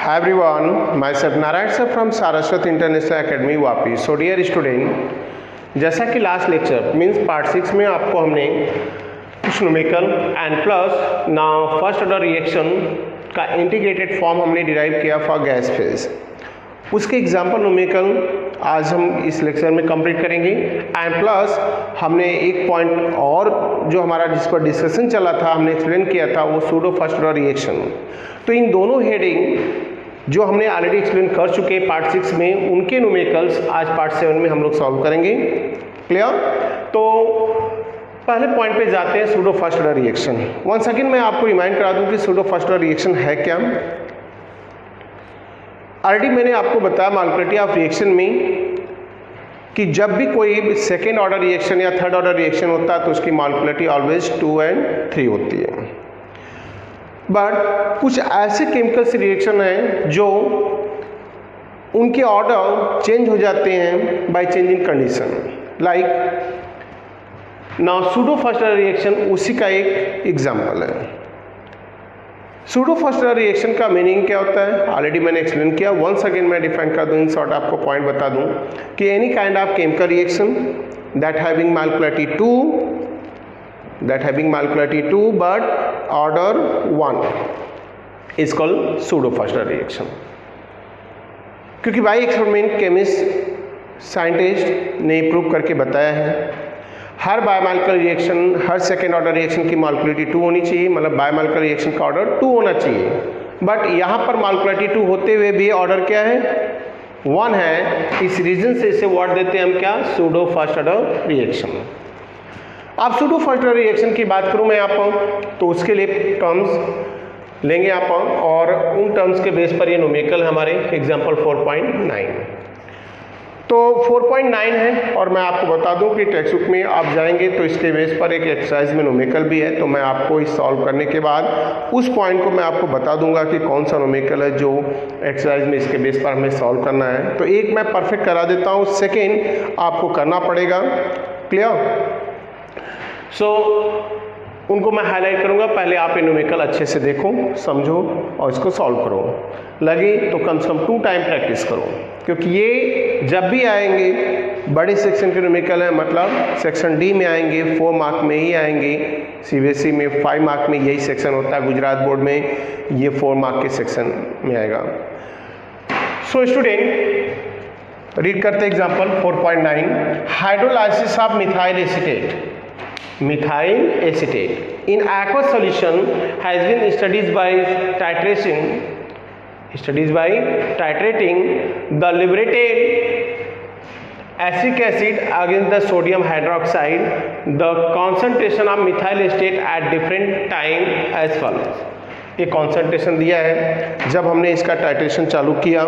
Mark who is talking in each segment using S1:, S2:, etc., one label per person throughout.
S1: Hi everyone, myself Narayan sir from Saraswat International Academy Vapi. So dear student, जैसा कि last lecture means part 6 में आपको हमने कुछ numerical and plus now first order reaction का integrated form हमने derive किया फॉर गैस फेज. उसके एग्जाम्पल न्यूमेरिकल आज हम इस लेक्चर में कंप्लीट करेंगे एंड प्लस हमने एक पॉइंट और जो हमारा जिस पर डिस्कशन चला था हमने एक्सप्लेन किया था वो सूडो फर्स्ट ऑर्डर रिएक्शन. तो इन दोनों हेडिंग जो हमने ऑलरेडी एक्सप्लेन कर चुके हैं पार्ट 6 में उनके न्यूमेरिकल्स आज पार्ट 7 में हम लोग सॉल्व करेंगे. क्लियर? तो पहले पॉइंट पे जाते हैं pseudo first order reaction. Once again मैं आपको रिमाइंड करा दूं कि सूडो फर्स्ट ऑर्डर रिएक्शन है क्या. ऑलरेडी मैंने आपको बताया मॉलिक्युलरिटी ऑफ रिएक्शन में कि जब भी कोई सेकेंड ऑर्डर रिएक्शन या थर्ड ऑर्डर रिएक्शन होता है तो उसकी मॉलिक्युलरिटी ऑलवेज 2 and 3 होती है. बट कुछ ऐसे केमिकल्स रिएक्शन हैं जो उनके ऑर्डर चेंज हो जाते हैं by change in condition. Like now pseudo first order reaction उसी का एक एग्जांपल है. सूडो फर्स्ट ऑर्डर रिएक्शन का मीनिंग क्या होता है ऑलरेडी मैंने एक्सप्लेन किया. वंस अगेन मैं डिफाइन कर दूं, इन शॉर्ट आपको पॉइंट बता दूं कि any kind of chemical reaction that having molecularity 2 but order 1 is called pseudo first order reaction. क्योंकि बाई एक्सपेरिमेंट केमिस्ट साइंटिस्ट ने प्रूव करके बताया है हर बायोमॉलिक्यूलर रिएक्शन हर सेकेंड ऑर्डर रिएक्शन की मॉलिक्युलरिटी 2 होनी चाहिए, मतलब बायोमॉलिक्यूलर रिएक्शन का ऑर्डर 2 होना चाहिए. बट यहाँ पर मॉलिक्युलरिटी 2 होते हुए भी ऑर्डर क्या है 1 है. इस रीजन से इसे वर्ड देते हैं हम क्या सूडो फर्स्ट ऑर्डर रिएक्शन. आप सूडो फर्स्ट ऑर्डर रिएक्शन की बात करूं मैं यहाँ पर तो उसके लिए टर्म्स लेंगे यहाँ पर और उन टर्म्स के बेस पर ये न्यूमेरिकल हमारे एग्जांपल 4.9. तो 4.9 है और मैं आपको बता दूं कि टेक्स्ट बुक में आप जाएंगे तो इसके बेस पर एक एक्सरसाइज में न्यूमेरिकल भी है. तो मैं आपको इस सॉल्व करने के बाद उस पॉइंट को मैं आपको बता दूंगा कि कौन सा न्यूमेरिकल है जो एक्सरसाइज में इसके बेस पर हमें सॉल्व करना है. तो एक मैं परफेक्ट करा देता हूँ, सेकेंड आपको करना पड़ेगा. क्लियर? सो उनको मैं हाईलाइट करूंगा. पहले आप ये न्यूमेरिकल अच्छे से देखो, समझो और इसको सॉल्व करो. लगे तो कम से कम 2 टाइम प्रैक्टिस करो, क्योंकि ये जब भी आएंगे बड़े सेक्शन के न्यूमेरिकल हैं, मतलब सेक्शन डी में आएंगे 4 मार्क में ही आएंगे. सीबीएसई में 5 मार्क में यही सेक्शन होता है, गुजरात बोर्ड में ये 4 मार्क के सेक्शन में आएगा. सो स्टूडेंट रीड करते example 4.9. Hydrolysis of methyl acetate in aqueous solution has been studied by titrating the liberated acetic acid against the sodium hydroxide. The concentration of methyl acetate at different time as follows. ये concentration दिया है जब हमने इसका titration चालू किया.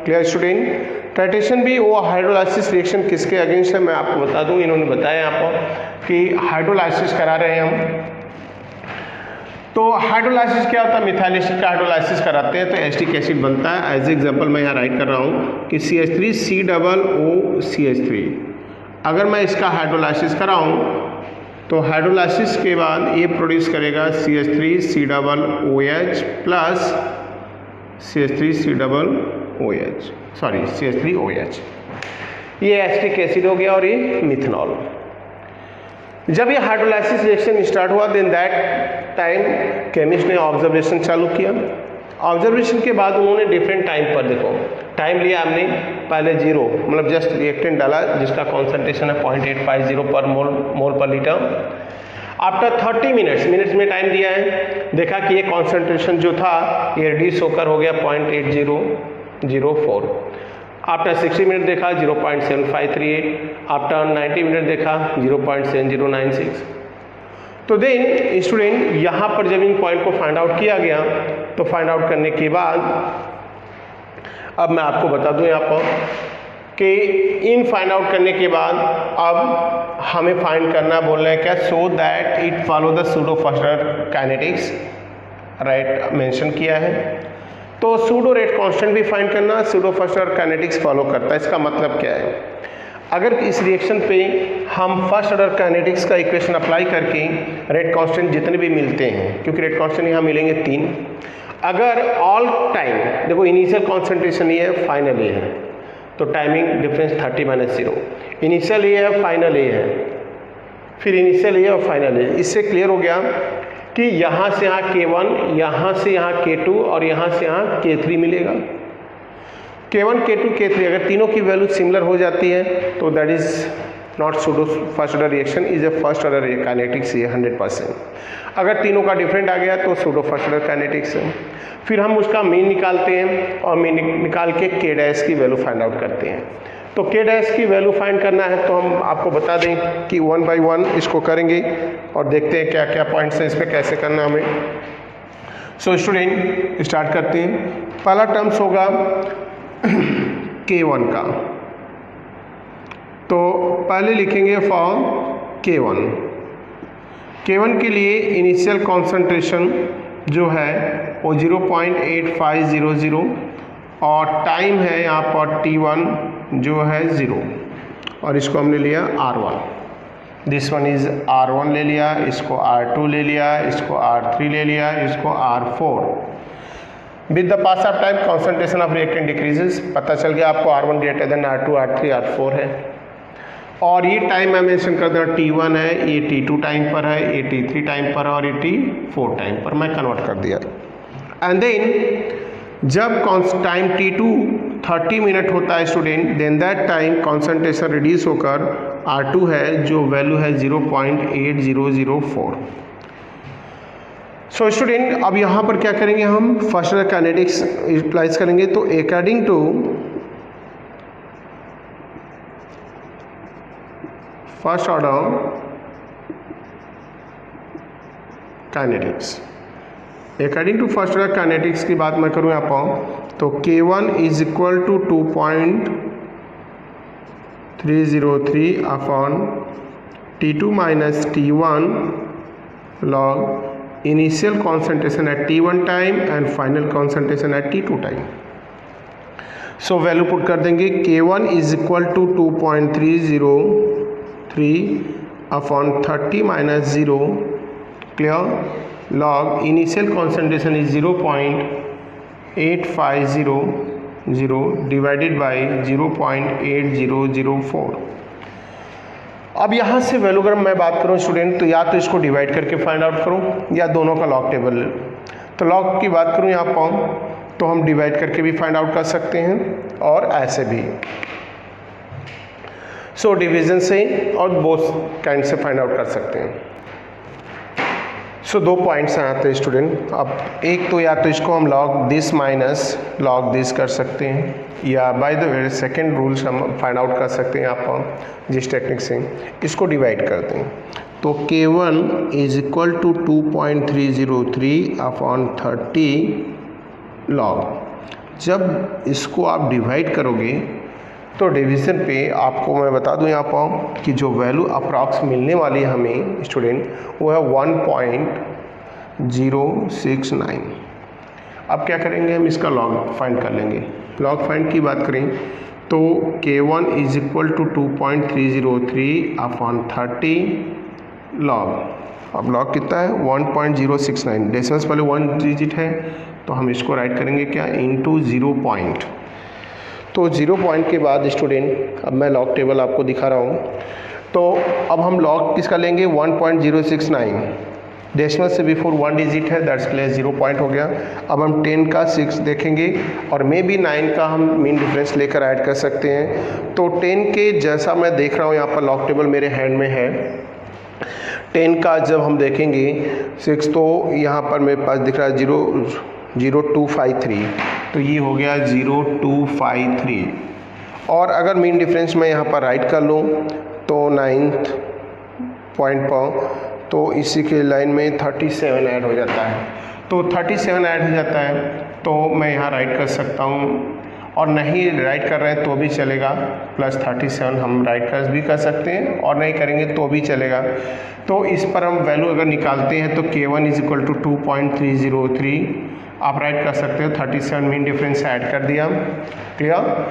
S1: Clear student? Titration भी वो हाइड्रोलाइसिस रिएक्शन किसके अगेंस्ट है मैं आपको बता दूं. इन्होंने बताया यहाँ पर कि हाइड्रोलाइसिस करा रहे हैं हम. तो हाइड्रोलाइसिस क्या होता है, मिथाइल एसिड का हाइड्रोलाइसिस कराते हैं तो एसिटिक एसिड बनता है. एज एग्जांपल मैं यहाँ राइट कर रहा हूँ कि CH3COOCH3. अगर मैं इसका हाइड्रोलाइसिस कराऊँ तो हाइड्रोलाइसिस के बाद ये प्रोड्यूस करेगा CH3COOH प्लस CH3OH. ये एसिटिक एसिड हो गया और ये मिथनॉल. जब ये हाइड्रोलाइसिस रिएक्शन स्टार्ट हुआ देन दैट टाइम केमिस्ट ने ऑब्जर्वेशन चालू किया. ऑब्जर्वेशन के बाद उन्होंने डिफरेंट टाइम पर देखो टाइम लिया हमने पहले 0 मतलब जस्ट रिएक्टेंट डाला जिसका कॉन्सेंट्रेशन है 0.850 पर मोल पर लीटर. आफ्टर 30 मिनट्स में टाइम दिया है, देखा कि ये कॉन्सेंट्रेशन जो था ये रिड्यूस होकर हो गया 0.8004. आफ्टर 60 मिनट देखा 0.7538. आफ्टर 90 मिनट देखा 0.7096. तो देन स्टूडेंट यहाँ पर जब इन पॉइंट को फाइंड आउट किया गया तो फाइंड आउट करने के बाद अब मैं आपको बता दूं यहाँ पर कि इन फाइंड आउट करने के बाद अब हमें फाइंड करना बोल रहे हैं क्या so that it follow the pseudo first order kinetics. Right mention किया है. तो सूडो रेट कांस्टेंट भी फाइंड करना pseudo first order kinetics follow करता है. इसका मतलब क्या है, अगर इस रिएक्शन पे हम फर्स्ट ऑर्डर काइनेटिक्स का इक्वेशन अप्लाई करके रेट कांस्टेंट जितने भी मिलते हैं, क्योंकि रेट कांस्टेंट यहाँ मिलेंगे 3, अगर ऑल टाइम, देखो इनिशियल कॉन्सेंट्रेशन ये है, फाइनल ये है, तो टाइमिंग डिफरेंस 30 - 0, इनिशियल ये है, फाइनल ये है, फिर इनिशियल ये और फाइनल ये। इससे क्लियर हो गया कि यहाँ से यहाँ K1, यहाँ से यहाँ K2 और यहाँ से यहाँ K3 मिलेगा। K1, K2, K3 अगर तीनों की वैल्यू सिमिलर हो जाती है तो that is not pseudo first order reaction, is a first order kinetics, ये 100%। अगर तीनों का डिफरेंट आ गया तो सूडो फर्स्ट ऑर्डर काइनेटिक्स है। फिर हम उसका मीन निकालते हैं और मीन निकाल के K डैश की वैल्यू फाइंड आउट करते हैं। तो K डैश की वैल्यू फाइंड करना है तो हम आपको बता दें कि 1 by 1 इसको करेंगे और देखते हैं क्या क्या पॉइंट्स हैं इस पर, कैसे करना हमें। सो स्टूडेंट स्टार्ट करते हैं। पहला टर्म्स होगा K1 का, तो पहले लिखेंगे फॉर K1 के लिए इनिशियल कॉन्सेंट्रेशन जो है वो 0.8500 और टाइम है यहाँ पर T1 जो है 0 और इसको हमने लिया R1। This one is R1 ले लिया, इसको R2 ले लिया, इसको R3 ले लिया, इसको R4। With the pass of time concentration of reactant decreases. पता चल गया आपको R1 greater than R2, R3, R4 है। और ये टाइम मैं मेंशन कर दूँ, T1 है, ये T2 टाइम पर है, ये T3 टाइम पर है और ये T4 टाइम पर मैं कन्वर्ट कर दिया। एंड देन जब टाइम T2 30 मिनट होता है student, then that time concentration reduce होकर R2 है जो वैल्यू है 0.8004। सो स्टूडेंट अब यहाँ पर क्या करेंगे, हम फर्स्ट ऑर्डर काइनेटिक्स यूटिलाइज करेंगे। तो according to first order kinetics, according to first order kinetics की बात मैं करूँ यहाँ पर, तो K1 is equal to 2.303 upon T2 minus T1 log initial concentration at T1 time and final concentration at T2 time. So value put कर देंगे, K1 is equal to 2.303 upon 30 minus 0 clear log initial concentration is 0.8500 divided by 0.8004। अब यहाँ से value अगर मैं बात करूँ student, तो या तो इसको डिवाइड करके फाइंड आउट करूँ या दोनों का लॉग टेबल ले। तो लॉग की बात करूँ यहाँ पर तो हम डिवाइड करके भी फाइंड आउट कर सकते हैं और ऐसे भी। सो डिवीजन से और बोथ काइंड से फाइंड आउट कर सकते हैं। सो दो पॉइंट्स आते हैं स्टूडेंट। अब एक तो या तो इसको हम log this minus log this कर सकते हैं, या by the way second rules हम फाइंड आउट कर सकते हैं आप जिस टेक्निक से इसको डिवाइड करते हैं। तो K1 is equal to 2.303 upon 30 log. जब इसको आप डिवाइड करोगे तो डिवीज़न पे आपको मैं बता दूं यहाँ पर कि जो वैल्यू अप्रॉक्स मिलने वाली है हमें स्टूडेंट वो है 1.069। अब क्या करेंगे, हम इसका लॉग फाइंड कर लेंगे। लॉग फाइंड की बात करें तो K1 is equal to 2.303 upon 30 log. अब लॉग कितना है 1.069, डेसिमल्स पहले 1 डिजिट है तो हम इसको राइट करेंगे क्या, इनटू 0 पॉइंट। तो 0 पॉइंट के बाद स्टूडेंट अब मैं लॉग टेबल आपको दिखा रहा हूँ। तो अब हम लॉग किसका लेंगे 1.069, डेसिमल से बिफोर 1 डिजिट है, दैट्स क्लियर 0 पॉइंट हो गया। अब हम 10 का 6 देखेंगे और मे बी 9 का हम मीन डिफरेंस लेकर ऐड कर सकते हैं। तो 10 के जैसा मैं देख रहा हूँ यहाँ पर लॉग टेबल मेरे हैंड में है। 10 का जब हम देखेंगे 6 तो यहाँ पर मेरे पास दिख रहा है 0.0253, तो ये हो गया 0.253। और अगर मीन डिफरेंस मैं यहाँ पर राइट कर लूँ तो 9th पॉइंट पर, तो इसी के लाइन में 37 ऐड हो जाता है। तो 37 ऐड हो जाता है तो मैं यहाँ राइट कर सकता हूँ, और नहीं राइट कर रहे हैं तो भी चलेगा, प्लस 37 हम राइट कर भी कर सकते हैं और नहीं करेंगे तो भी चलेगा। तो इस पर हम वैल्यू अगर निकालते हैं तो K1 इज इक्वल टू 2.303 आप राइट कर सकते हो। 37 मीन डिफरेंस ऐड कर दिया, क्लियर।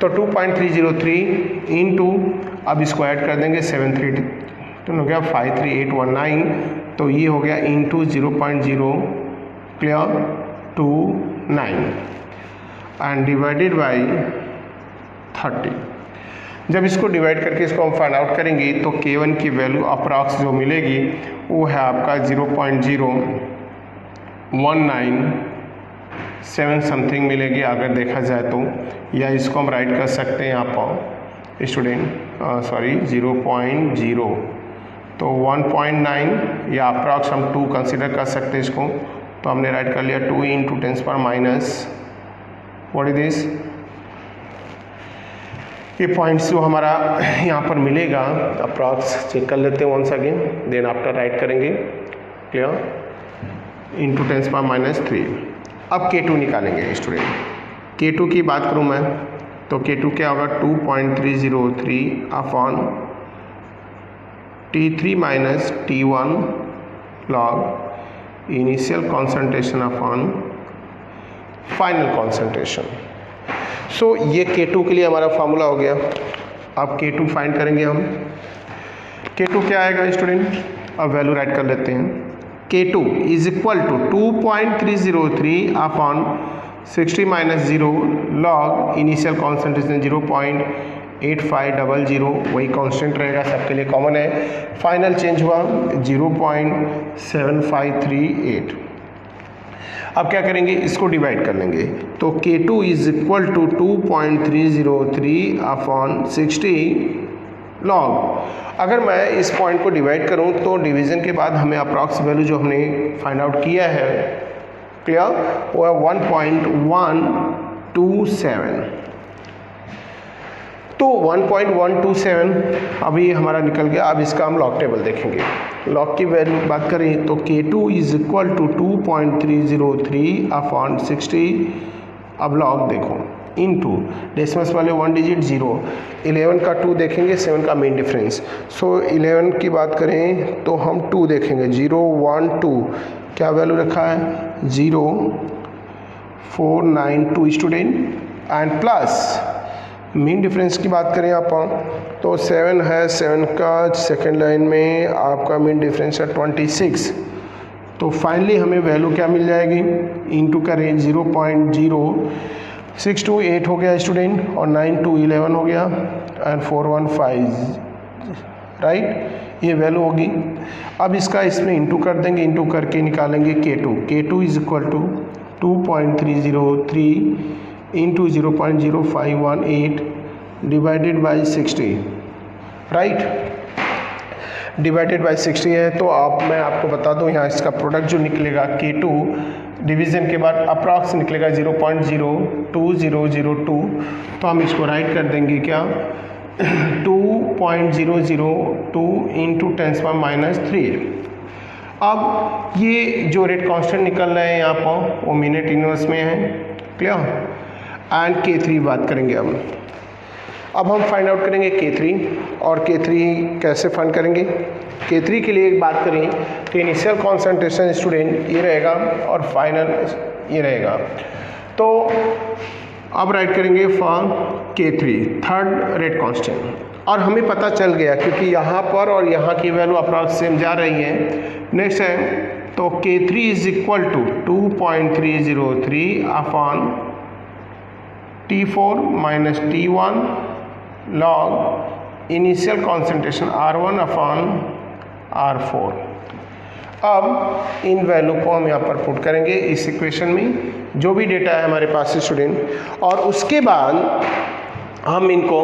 S1: तो 2.303 इंटू अब इसको ऐड कर देंगे 73 तो हो गया 53819, तो ये हो गया into 0.0 clear 29 and divided by 30। जब इसको डिवाइड करके इसको हम फाइंड आउट करेंगे तो K1 की वैल्यू अप्रॉक्स जो मिलेगी वो है आपका 0.0197 समथिंग मिलेगी अगर देखा जाए तो, या इसको हम राइट कर सकते हैं यहाँ पर स्टूडेंट 0.0 तो 1.9 या अप्रॉक्स हम 2 कंसिडर कर सकते हैं इसको, तो हमने राइट कर लिया 2 × 10⁻⁻, व्हाट इज दिस, ये पॉइंट्स जो हमारा यहाँ पर मिलेगा अप्रॉक्स चेक कर लेते हैं once again, then after write करेंगे, क्लियर, इंटू 10⁻³ अब K2 निकालेंगे स्टूडेंट। K2 की बात करूँ मैं तो K2 क्या होगा 2.303 upon T3 minus T1 log initial concentration upon final concentration. So ये K2 के लिए हमारा फार्मूला हो गया। अब K2 फाइंड करेंगे हम। K2 क्या आएगा स्टूडेंट, अब वैल्यू राइट कर लेते हैं। K2 is equal to 2.303 upon 60 minus 0 log initial concentration 0.8500, वही कांस्टेंट रहेगा, सबके लिए कॉमन है। फाइनल चेंज हुआ 0.7538। अब क्या करेंगे, इसको डिवाइड कर लेंगे तो K2 is equal to 2.303 upon 60 log. अगर मैं इस पॉइंट को डिवाइड करूं तो डिवीज़न के बाद हमें अप्रॉक्स वैल्यू जो हमने फाइंड आउट किया है, क्लियर, वो है 1.127। तो 1.127 अभी हमारा निकल गया। अब इसका हम लॉग टेबल देखेंगे। लॉग की वैल्यू बात करें तो K2 is equal to 2.303 upon 60, अब लॉग देखो इनटू डेसिमल्स वाले 1 डिजिट 0, 11 का 2 देखेंगे, 7 का मेन डिफरेंस। सो 11 की बात करें तो हम 2 देखेंगे 0 1 2, क्या वैल्यू रखा है 0.492 student, and plus mean difference की बात करें आप तो 7 है, 7 का सेकेंड लाइन में आपका मीन डिफरेंस है 26। तो फाइनली हमें वैल्यू क्या मिल जाएगी, इनटू करें 0.0628 हो गया स्टूडेंट, और 9 2 11 हो गया, एंड 415 राइट, ये वैल्यू होगी। अब इसका इसमें इंटू कर देंगे, इंटू करके निकालेंगे K2 is equal to 2.303 into 0.0518 divided by 60, right, divided by 60 है। तो मैं आपको बता दूं यहाँ इसका प्रोडक्ट जो निकलेगा K2 डिवीज़न के बाद अप्रॉक्स निकलेगा 0.02002। तो हम इसको राइट कर देंगे क्या 2.002 इंटू 10⁻³ अब ये जो रेट कांस्टेंट निकल रहे हैं यहाँ पर वो मिनट इनवर्स में है, क्लियर। एंड K3 बात करेंगे अब हम फाइंड आउट करेंगे K3, और K3 कैसे फाइंड करेंगे। K3 के लिए एक बात करें तो इनिशियल कॉन्सेंट्रेशन स्टूडेंट ये रहेगा और फाइनल ये रहेगा। तो अब राइट करेंगे for K3 third rate constant, और हमें पता चल गया क्योंकि यहाँ पर और यहाँ की वैल्यू अप्रॉक्स सेम जा रही है। नेक्स्ट है तो K3 is equal to 2.303 upon T4 minus T1 log initial concentration R1 upon R4। अब इन वैल्यू को हम यहाँ पर पुट करेंगे इस इक्वेशन में, जो भी डेटा है हमारे पास स्टूडेंट, और उसके बाद हम इनको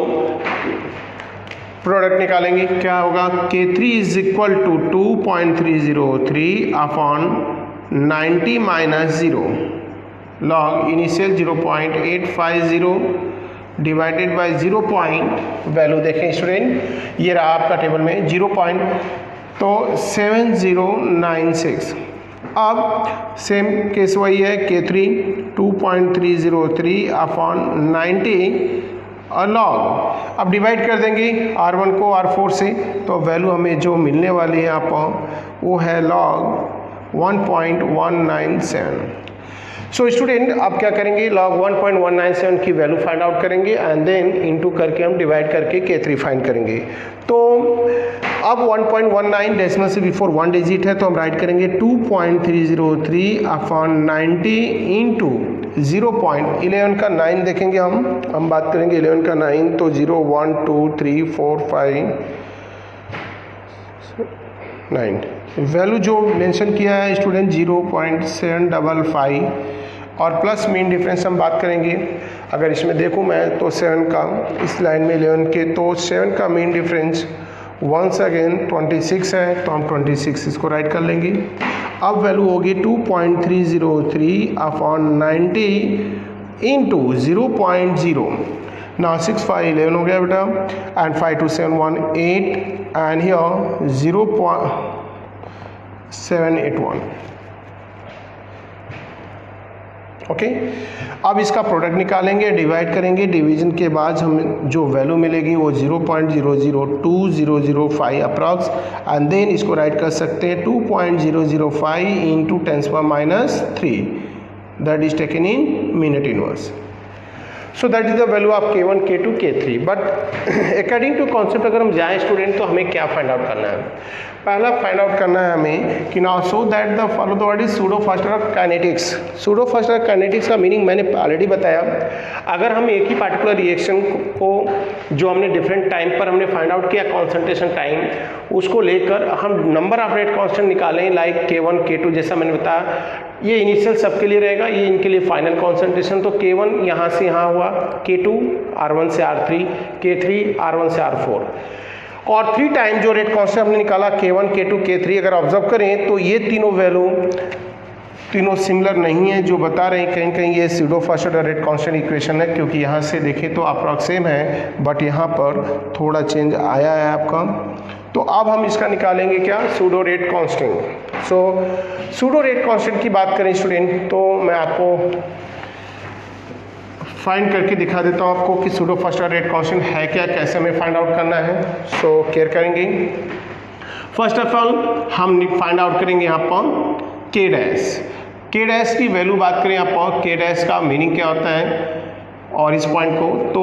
S1: प्रोडक्ट निकालेंगे। क्या होगा K3 is equal to 2.303 upon 90 minus 0 log initial 0.850 divided by 0 value देखें स्टूडेंट, ये रहा आपका टेबल में 0.7096। अब सेम केस वही है K3 2.303 अपॉन 90 लॉग, अब डिवाइड कर देंगे R1 को R4 से, तो वैल्यू हमें जो मिलने वाली है आप वो है लॉग 1.197। सो स्टूडेंट अब क्या करेंगे, log 1.197 की वैल्यू फाइंड आउट करेंगे एंड देन इनटू करके हम डिवाइड करके K3 फाइंड करेंगे। तो अब 1.19 डेसिमल से बिफोर 1 डिजिट है तो हम राइट करेंगे 2.303 अपॉन 90 इंटू 0.11 का 9 देखेंगे हम बात करेंगे 11 का 9 तो 0 1 2 3 4 5 9 वैल्यू जो मेंशन किया है स्टूडेंट 0.755 और प्लस मीन डिफरेंस हम बात करेंगे। अगर इसमें देखूं मैं तो 7 का इस लाइन में 11 के तो 7 का मीन डिफरेंस वंस अगेन 26 है तो हम 26 इसको राइट कर लेंगे। अब वैल्यू होगी 2.303 अपॉन 90 इंटू 0.0 ना 6 5 11 हो गया बेटा एंड 5 2 7 1 8 एंड हियर 0.781 ओके। अब इसका प्रोडक्ट निकालेंगे, डिवाइड करेंगे, डिवीजन के बाद हमें जो वैल्यू मिलेगी वो 0.002005 अप्रॉक्स एंड देन इसको राइट कर सकते हैं 2.005 into 10⁻³ that is taken in minute inverse. So that is the value of K1 K2 K3। But according to concept अगर हम जाएँ स्टूडेंट तो हमें क्या फाइंड आउट करना है, पहला फाइंड आउट करना है हमें कि now so that the follow the word is pseudo fast order kinetics. Pseudo fast order kinetics का मीनिंग मैंने ऑलरेडी बताया। अगर हम एक ही पार्टिकुलर रिएक्शन को जो हमने डिफरेंट टाइम पर हमने फाइंड आउट किया कॉन्सेंट्रेशन टाइम, उसको लेकर हम नंबर ऑफ रेट कांस्टेंट निकालें लाइक K1 K2 जैसा मैंने बताया, ये इनिशियल सबके लिए रहेगा, ये इनके लिए फाइनल कॉन्सेंट्रेशन। तो K1 यहाँ से यहाँ हुआ, K2 R1 से R3, K3 R1 से R4 और 3 टाइम जो रेट कांस्टेंट हमने निकाला K1 K2 K3 अगर ऑब्जर्व करें तो ये तीनों वैल्यू तीनों सिमिलर नहीं है, जो बता रहे हैं कहीं कहीं ये pseudo fast order rate constant equation है, क्योंकि यहाँ से देखें तो अप्रॉक्सिम है बट यहाँ पर थोड़ा चेंज आया है आपका। तो अब हम इसका निकालेंगे क्या, सूडो रेट कांस्टेंट। सो सूडो रेट कांस्टेंट की बात करें स्टूडेंट तो मैं आपको फाइंड करके दिखा देता हूँ आपको कि pseudo fast order rate constant है क्या, कैसे हमें फाइंड आउट करना है। सो केयर करेंगे। फर्स्ट ऑफ ऑल हम फाइंड आउट करेंगे यहाँ पर K डैश की वैल्यू बात करें यहाँ पर K डैश का मीनिंग क्या होता है और इस पॉइंट को, तो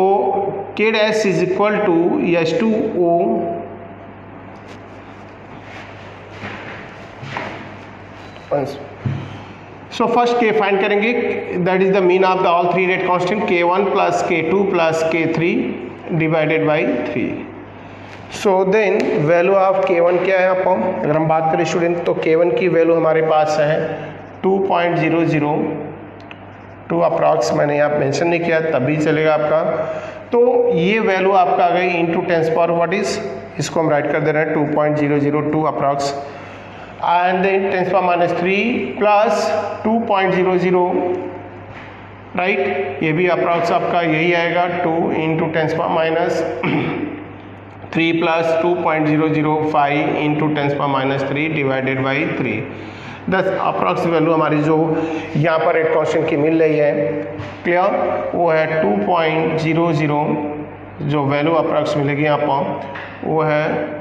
S1: K dash is equal to H2O so first K find करेंगे, that is the mean of the all 3 rate constant K1 plus K2 plus K3 divided by 3। So then value of K1 क्या है यहाँ पर, अगर हम बात करें student तो K1 की वैल्यू हमारे पास है 2.002 अप्रॉक्स, मैंने यहाँ मेंशन नहीं किया तभी चलेगा आपका। तो ये वैल्यू आपका आ गई इंटू 10 पावर व्हाट इज, इसको हम राइट कर दे रहे हैं 2.002 approx and then 10⁻³ plus 2.00 right, ये भी अप्रॉक्स आपका यही आएगा 2 into 10⁻³ plus 2.005 into 10⁻³ divided by 3। 10 approx value हमारी जो यहाँ पर रेट कांस्टेंट की मिल रही है क्लियर, वो है 2.00, जो वैल्यू अप्रॉक्स मिलेगी यहाँ पर वो है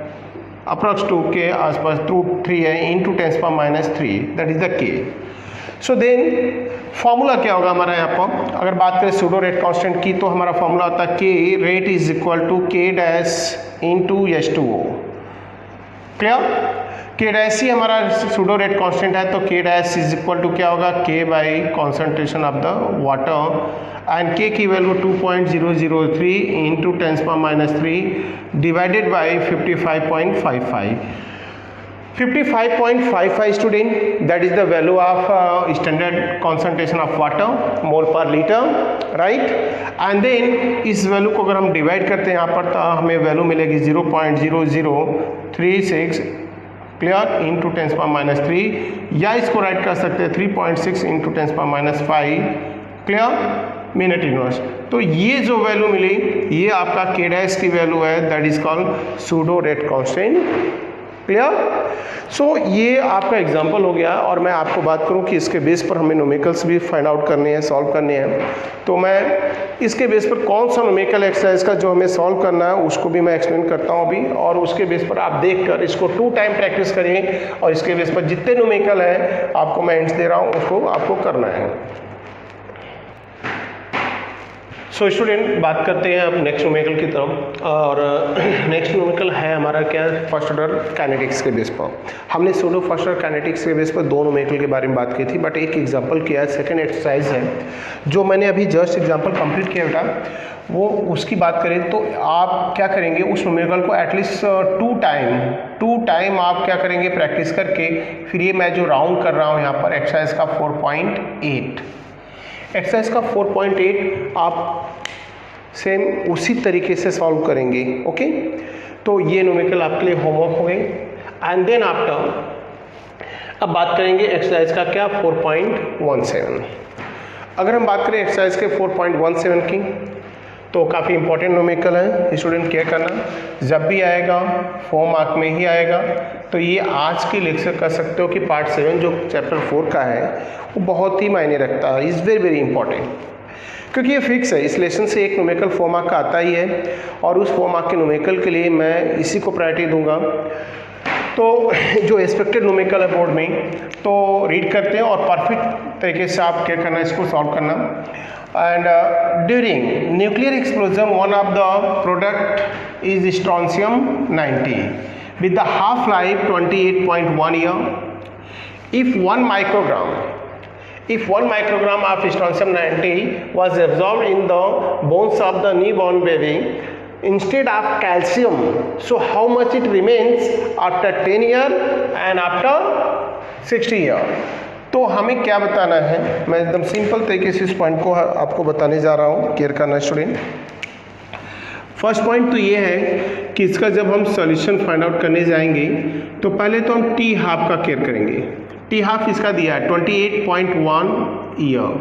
S1: अप्रॉक्स 2 के आसपास 3 है into 10⁻³ that is the K। So then formula क्या होगा हमारा यहाँ पर, अगर बात करें सूडो रेट कांस्टेंट की तो हमारा फॉर्मूला होता है K rate is equal to K dash into H2O। Clear, K dash ही हमारा सूडो रेट कांस्टेंट है तो K dash is equal to क्या होगा K by concentration of the water and K की value 2.003 into 10⁻³ divided by 55.55। 55.55 student that is the value of standard concentration of water mole per litre right. And then इस value को अगर हम divide करते हैं यहाँ पर तो हमें वैल्यू मिलेगी 0.0036 क्लियर इंटू 10⁻³ या इसको राइट कर सकते हैं 3.6 इंटू 10⁻5 क्लियर मिनट इनवर्स। तो ये जो वैल्यू मिली ये आपका K डैश की वैल्यू है that is called pseudo rate constant. Clear, so ये आपका एग्जांपल हो गया और मैं आपको बात करूं कि इसके बेस पर हमें न्यूमेरिकल्स भी फाइंड आउट करने हैं, सॉल्व करने हैं। तो मैं इसके बेस पर कौन सा न्यूमेरिकल एक्सरसाइज का जो हमें सॉल्व करना है उसको भी मैं एक्सप्लेन करता हूं अभी, और उसके बेस पर आप देखकर इसको 2 टाइम प्रैक्टिस करें और इसके बेस पर जितने न्यूमेरिकल हैं आपको मैं हिंट्स दे रहा हूँ उसको आपको करना है। सो स्टूडेंट बात करते हैं अब नेक्स्ट न्यूमेरिकल की तरफ। और नेक्स्ट न्यूमेरिकल है हमारा क्या, फर्स्ट ऑर्डर काइनेटिक्स के बेस पर। हमने सूडो फर्स्ट ऑर्डर काइनेटिक्स के बेस पर दो न्यूमेरिकल के बारे में बात की थी, बट एक एग्जांपल किया है, सेकंड एक्सरसाइज है जो मैंने अभी जस्ट एग्जांपल कंप्लीट किया बेटा, वो उसकी बात करें तो आप क्या करेंगे, उस न्यूमेरिकल को एटलीस्ट टू टाइम आप क्या करेंगे, प्रैक्टिस करके फिर ये मैं जो राउंड कर रहा हूँ यहाँ पर एक्सरसाइज का 4.8, एक्सरसाइज का 4.8 आप सेम उसी तरीके से सॉल्व करेंगे। ओके, तो ये न्यूमेरिकल आपके लिए होमवर्क हो गए। एंड देन आफ्टर अब बात करेंगे एक्सरसाइज का क्या, 4.17। अगर हम बात करें एक्सरसाइज के 4.17 की, तो काफ़ी इंपॉर्टेंट न्यूमेरिकल है, स्टूडेंट केयर करना, जब भी आएगा 4 मार्क में ही आएगा। तो ये आज की लेक्चर कर सकते हो कि पार्ट 7 जो चैप्टर 4 का है वो बहुत ही मायने रखता है, इज़ वेरी वेरी इंपॉर्टेंट, क्योंकि ये फिक्स है, इस लेसन से एक न्यूमेरिकल 4 मार्क का आता ही है, और उस 4 मार्क के न्यूमेरिकल के लिए मैं इसी को प्रायोरिटी दूंगा। तो जो एक्सपेक्टेड न्यूमेरिकल है बोर्ड में, तो रीड करते हैं और परफेक्ट तरीके से आप क्या करना, इसको सॉल्व करना। And during nuclear explosion, one of the product is strontium 90 with the half-life 28.1 year. If 1 microgram of strontium 90 was absorbed in the bones of the newborn baby instead of calcium, so how much it remains after 10 years and after 60 years? तो हमें क्या बताना है, मैं एकदम simple तरीके से इस पॉइंट को आपको बताने जा रहा हूँ, केयर करना स्टूडेंट। फर्स्ट पॉइंट तो ये है कि इसका जब हम सॉल्यूशन फाइंड आउट करने जाएंगे तो पहले तो हम टी हाफ का केयर करेंगे। टी हाफ इसका दिया है 28.1 ईयर,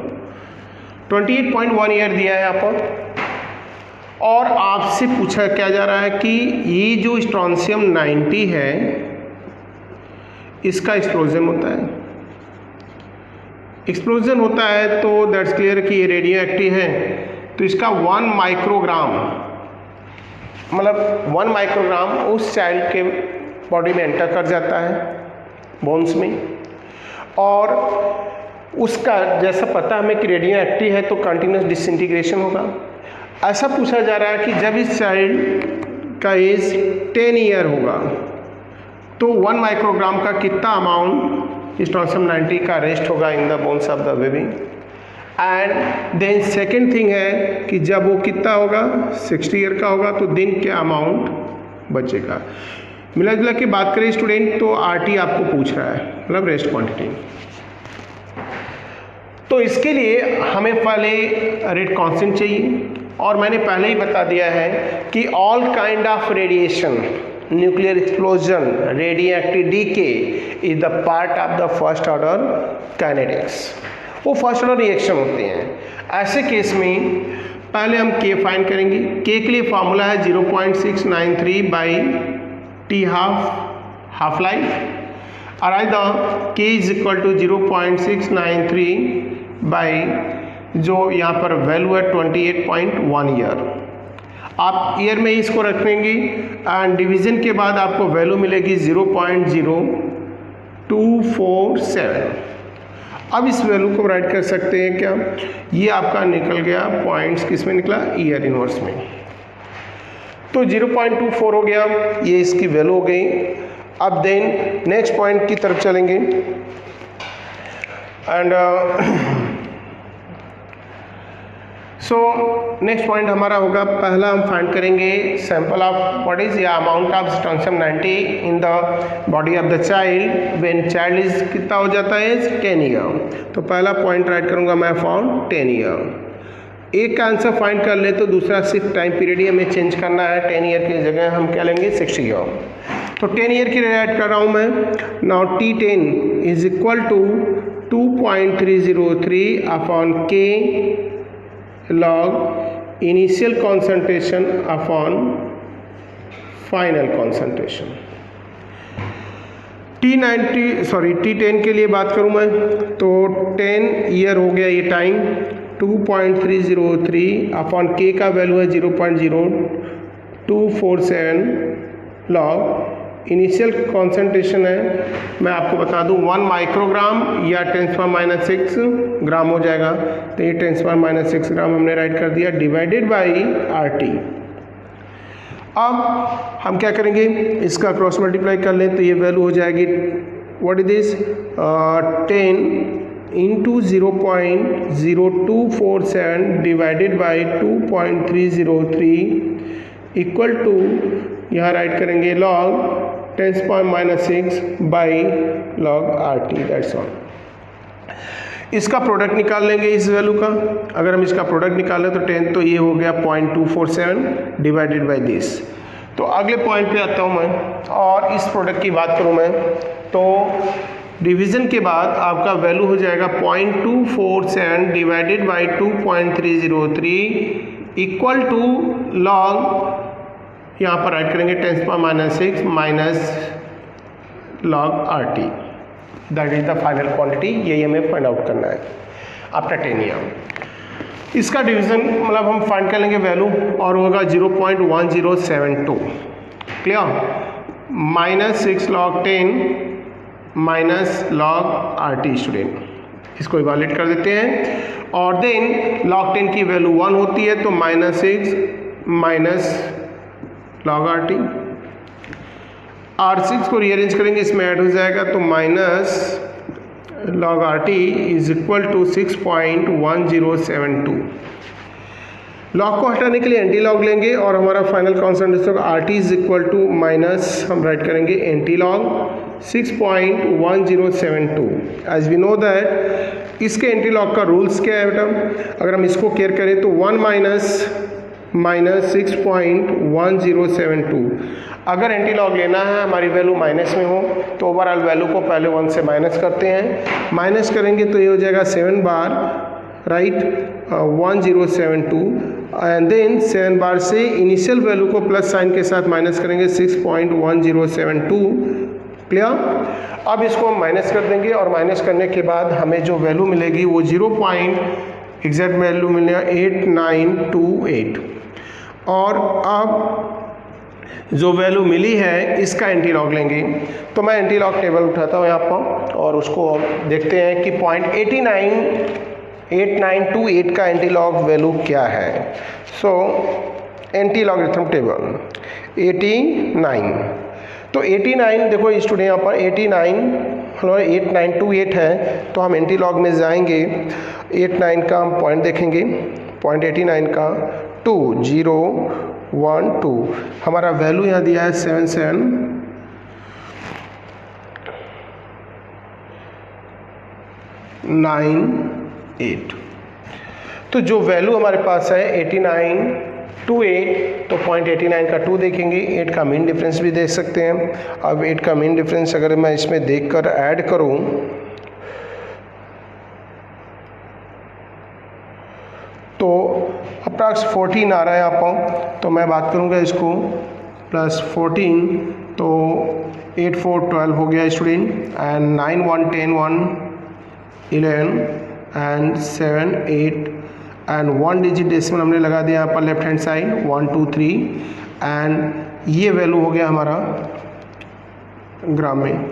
S1: 28.1 ईयर दिया है यहाँ पर, और आपसे पूछा क्या जा रहा है कि ये जो स्ट्रॉन्शियम 90 है इसका एक्सप्लोजन होता है। एक्सप्लोजन होता है तो दैट्स क्लियर कि ये रेडियो एक्टिव है, तो इसका 1 माइक्रोग्राम मतलब 1 माइक्रोग्राम उस चाइल्ड के बॉडी में एंटर कर जाता है, बोन्स में, और उसका जैसा पता हमें कि रेडियो एक्टिव है तो कंटिन्यूस डिसइंटीग्रेशन होगा। ऐसा पूछा जा रहा है कि जब इस चाइल्ड का एज 10 ईयर होगा तो 1 माइक्रोग्राम का कितना अमाउंट स्ट्रॉन्शियम 90 का रेस्ट होगा in the bones of the baby. And then second thing है कि जब वो कितना होगा, 60 ईयर का होगा, तो दिन क्या अमाउंट बचेगा। मिला जुला के बात करें स्टूडेंट तो आरटी आपको पूछ रहा है, मतलब रेस्ट क्वांटिटी। तो इसके लिए हमें पहले रेट कांस्टेंट चाहिए, और मैंने पहले ही बता दिया है कि all kind of radiation, nuclear explosion, radioactive decay is the part of the first order kinetics. वो फर्स्ट ऑर्डर रिएक्शन होते हैं। ऐसे केस में पहले हम के फाइंड करेंगे। के के लिए फार्मूला है 0.693 बाई टी हाफ लाइफ, और द के इज इक्वल टू 0.693 बाई जो यहाँ पर वैल्यू है 28.1 ईयर। आप ईयर में इसको रखेंगे एंड डिवीजन के बाद आपको वैल्यू मिलेगी 0.0247। अब इस वैल्यू को राइट कर सकते हैं क्या, ये आपका निकल गया पॉइंट्स किस में निकला, ईयर इनवर्स में। तो 0.24 हो गया, ये इसकी वैल्यू हो गई। अब देन नेक्स्ट पॉइंट की तरफ चलेंगे एंड सो नेक्स्ट पॉइंट हमारा होगा, पहला हम फाइंड करेंगे सैंपल ऑफ व्हाट इज या amount of strontium 90 in the body of the child when child is कितना हो जाता है, 10 ईयर। तो पहला पॉइंट राइट करूंगा मैं फॉर 10 ईयर। एक का आंसर फाइंड कर ले तो दूसरा सिर्फ टाइम पीरियड ही हमें चेंज करना है, 10 ईयर की जगह हम क्या लेंगे, 60 ईयर। तो 10 ईयर की राइट कर रहा हूँ मैं। Now T10 is equal to 2.303 upon K log initial concentration upon final concentration। T10 के लिए बात करूं मैं तो 10 ईयर हो गया ये टाइम, 2.303 अपॉन के का वैल्यू है 0.0247 log इनिशियल कॉन्सेंट्रेशन है, मैं आपको बता दूं 1 माइक्रोग्राम या 10⁻⁶ ग्राम हो जाएगा। तो ये 10⁻⁶ ग्राम हमने राइट कर दिया डिवाइडेड बाई RT। अब हम क्या करेंगे, इसका क्रॉस मल्टीप्लाई कर लें तो ये वैल्यू हो जाएगी what is this 10 into 0.0247 divided by 2.303 equal to, यहाँ राइट करेंगे log 10⁻⁶ by log RT, that's all. इसका प्रोडक्ट निकाल लेंगे इस वैल्यू का। अगर हम इसका प्रोडक्ट निकालें तो 10 तो ये हो गया 0.247 डिवाइडेड बाई दिस। तो अगले पॉइंट पे आता हूँ मैं, और इस प्रोडक्ट की बात करूँ मैं तो डिवीज़न के बाद आपका वैल्यू हो जाएगा 0.247 divided by 2.303 equal to log, यहाँ पर राइट करेंगे 10⁻⁶ minus log RT, that is the final quantity. यही हमें फाइंड आउट करना है आफ्टर 10 ईयर। इसका डिवीज़न मतलब हम फाइंड कर लेंगे वैल्यू, और होगा 0.1072, clear, -6 log 10 minus log RT student, इसको इवैल्यूएट कर देते हैं। और देन log 10 की वैल्यू 1 होती है, तो -6 माइनस लॉग RT। R6 को रीअरेंज करेंगे, इसमें ऐड हो जाएगा, तो minus log RT is equal to 6.1072। Log को हटाने के लिए एंटी लॉग लेंगे और हमारा final concentration RT is equal to minus, हम राइट करेंगे anti log 6.1072। As we know that इसके एंटी लॉग का रूल्स क्या है बेटा, अगर हम इसको केयर करें तो 1 माइनस 6.1072। अगर एंटी लॉग लेना है हमारी वैल्यू माइनस में हो तो ओवरऑल वैल्यू को पहले 1 से माइनस करते हैं, माइनस करेंगे तो ये हो जाएगा 7 बार, राइट 1072, एंड देन 7 बार से इनिशियल वैल्यू को प्लस साइन के साथ माइनस करेंगे 6.1072, क्लियर। अब इसको हम माइनस कर देंगे, और माइनस करने के बाद हमें जो वैल्यू मिलेगी वो एग्जैक्ट वैल्यू मिलेगा 8928। और अब जो वैल्यू मिली है इसका एंटी लॉग लेंगे, तो मैं एंटी लॉग टेबल उठाता हूँ यहाँ पर और उसको देखते हैं कि 0.8928 का एंटी लॉग वैल्यू क्या है। सो एंटी लॉगरिथम टेबल 89, तो 89 देखो स्टूडेंट यहाँ पर 8928 है, तो हम एंटी लॉग में जाएंगे, 89 का हम पॉइंट देखेंगे, पॉइंट 89 का 2012, हमारा वैल्यू यहाँ दिया है 7798। तो जो वैल्यू हमारे पास है 8928, तो 0.89 का 2 देखेंगे, 8 का मीन डिफरेंस भी देख सकते हैं। अब 8 का मीन डिफरेंस अगर मैं इसमें देखकर ऐड करूं तो अप्रॉक्स 14 आ रहा है यहाँ पर, तो मैं बात करूँगा इसको प्लस 14, तो 8 4 12 हो गया student, and 9 1 10 1 11 and 7 8 and 1 digit decimal हमने लगा दिया यहाँ पर लेफ्ट हैंड साइड 1 2 3, एंड ये वैल्यू हो गया हमारा ग्राम में।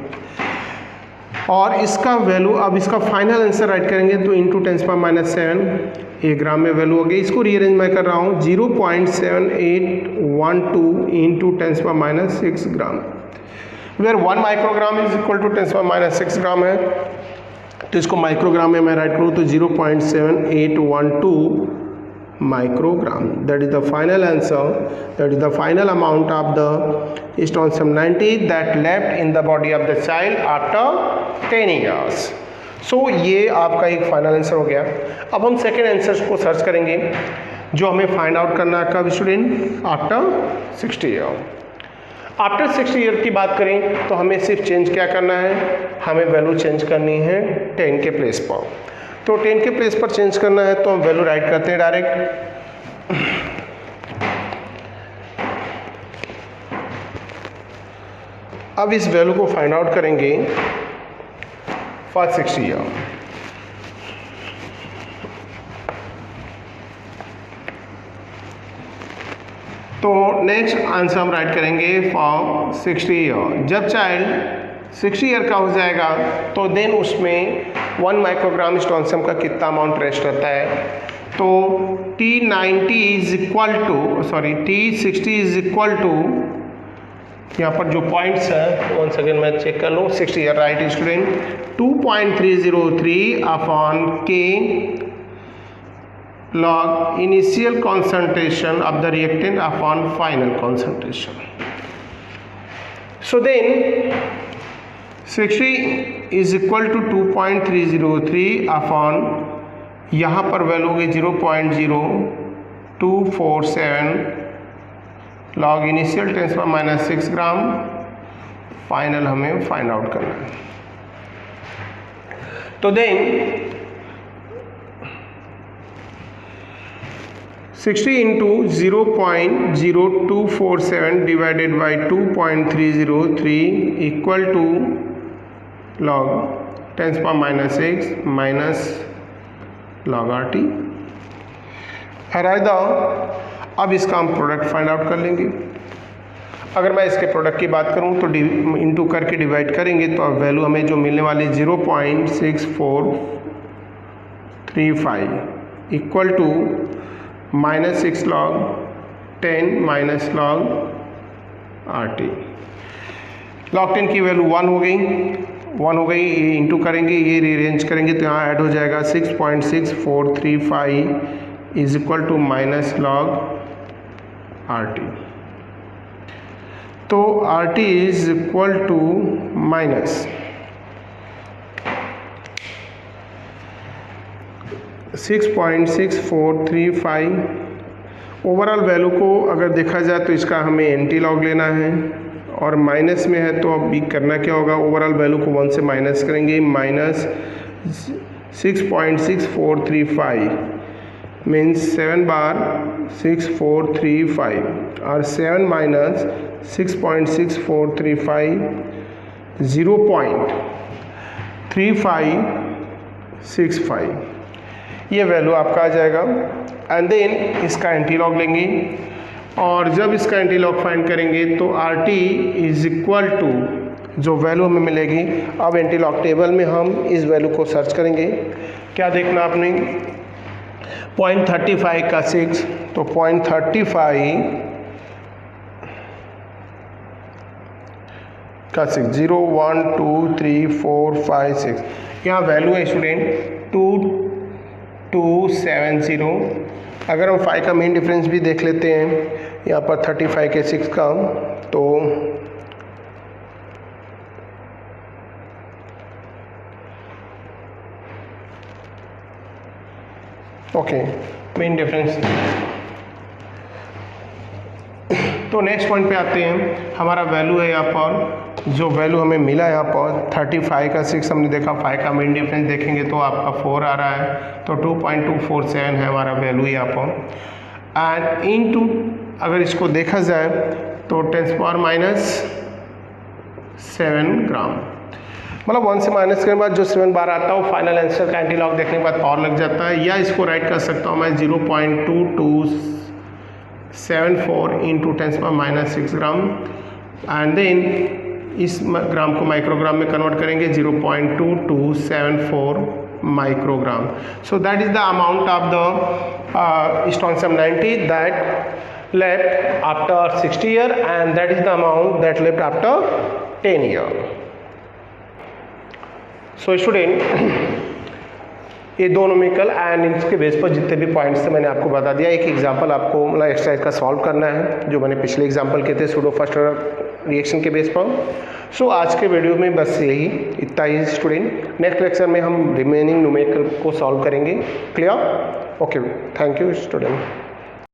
S1: और इसका वैल्यू, अब इसका फाइनल आंसर राइट करेंगे तो इंटू 10⁻⁷ ये ग्राम में वैल्यू हो गई। इसको रीअरेंज मैं कर रहा हूँ 0.7812 into 10⁻⁶ gram, where 1 microgram is equal to 10⁻⁶ gram है, तो इसको माइक्रोग्राम में मैं राइट करूँ तो 0.7812 microgram. That is the final answer, that is the final amount of the strontium 90 that left in the body of the child after 10 years. So ये आपका एक फाइनल आंसर हो गया। अब हम सेकेंड आंसर को सर्च करेंगे जो हमें फाइंड आउट करना है कब student, after 60 year. After 60 year की बात करें तो हमें सिर्फ चेंज क्या करना है, हमें वैल्यू चेंज करनी है 10 के प्लेस पर। तो 10 के प्लेस पर चेंज करना है तो हम वैल्यू राइट करते हैं डायरेक्ट। अब इस वैल्यू को फाइंड आउट करेंगे फॉर 60 ईयर। तो नेक्स्ट आंसर हम राइट करेंगे फॉर 60 ईयर। जब चाइल्ड 60 ईयर का हो जाएगा तो देन उसमें 1 माइक्रोग्राम स्ट्रोंसियम का कितना अमाउंट रेस्ट रहता है, तो T60 इज इक्वल टू यहाँ पर जो पॉइंट्स है वन सेकेंड मैं चेक कर लूँ। 60 year right student, 2.303 upon K log initial concentration of the reactant upon final concentration. So then 60 is equal to 2.303 upon यहाँ पर वैल्यू होगी 0.0247 log इनिशियल 10⁻⁻6 ग्राम, फाइनल हमें फाइंड आउट करना है। तो then 60 into 0.0247 divided by 2.303 equal to log 10⁻⁻6 minus log RT। अब इसका हम प्रोडक्ट फाइंड आउट कर लेंगे। अगर मैं इसके प्रोडक्ट की बात करूं तो इंटू करके डिवाइड करेंगे तो अब वैल्यू हमें जो मिलने वाली 0.6435 equal to -6 log 10 minus log RT। log 10 की वैल्यू 1 हो गई, ये इंटू करेंगे, ये रीअरेंज करेंगे तो यहाँ ऐड हो जाएगा 6.6435 is equal to minus log RT। तो RT इज इक्वल टू माइनस 6.6435। ओवरऑल वैल्यू को अगर देखा जाए तो इसका हमें एंटी लॉग लेना है और माइनस में है तो अब भी करना क्या होगा, ओवरऑल वैल्यू को 1 से माइनस करेंगे, माइनस 6.6435 मीन्स 7 बार 6435 और 7 माइनस 6.6435 0.3565 ये वैल्यू आपका आ जाएगा। एंड देन इसका एंटी लॉग लेंगे और जब इसका एंटी लॉग फाइंड करेंगे तो RT इज इक्वल टू जो वैल्यू हमें मिलेगी, अब एंटी लॉग टेबल में हम इस वैल्यू को सर्च करेंगे। क्या देखना आपने, 0.35 का 6 तो 0.35 का 6 0 1 2 3 4 5 6 यहाँ वैल्यू है स्टूडेंट 2270। अगर हम 5 का मेन डिफरेंस भी देख लेते हैं यहाँ पर 35 के 6 का, तो ओके मेन डिफरेंस। तो नेक्स्ट पॉइंट पे आते हैं। हमारा वैल्यू है यहाँ पर, जो वैल्यू हमें मिला यहाँ पर 35 का 6 हमने देखा, 5 का मेन डिफरेंस देखेंगे तो आपका 4 आ रहा है, तो 2.247 है हमारा वैल्यू यहाँ पर। एंड इनटू अगर इसको देखा जाए तो 10⁻⁷ ग्राम, मतलब 1 से माइनस करने के बाद जो 7 बार आता है वो फाइनल आंसर का एंटी लॉग देखने के बाद पावर लग जाता है। या इसको राइट कर सकता हूँ मैं 0.2274 इंटू 10⁻⁶ ग्राम एंड देन इस ग्राम को माइक्रोग्राम में कन्वर्ट करेंगे 0.2274 microgram. So that is the amount of the strontium 90 that left after 60 year and that is the amount that left after 10 year. So student ये दो न्यूमेरिकल एंड इसके base पर जितने भी पॉइंट्स थे मैंने आपको बता दिया। एक एग्जांपल आपको मतलब एक्सरसाइज का सॉल्व करना है जो मैंने पिछले एग्जांपल किए थे सूडो फर्स्ट ऑर्डर रिएक्शन के बेस पर। सो आज के वीडियो में बस यही इतना ही स्टूडेंट। नेक्स्ट लेक्चर में हम रिमेनिंग न्यूमेरिकल को सॉल्व करेंगे। Clear? Okay, thank you student.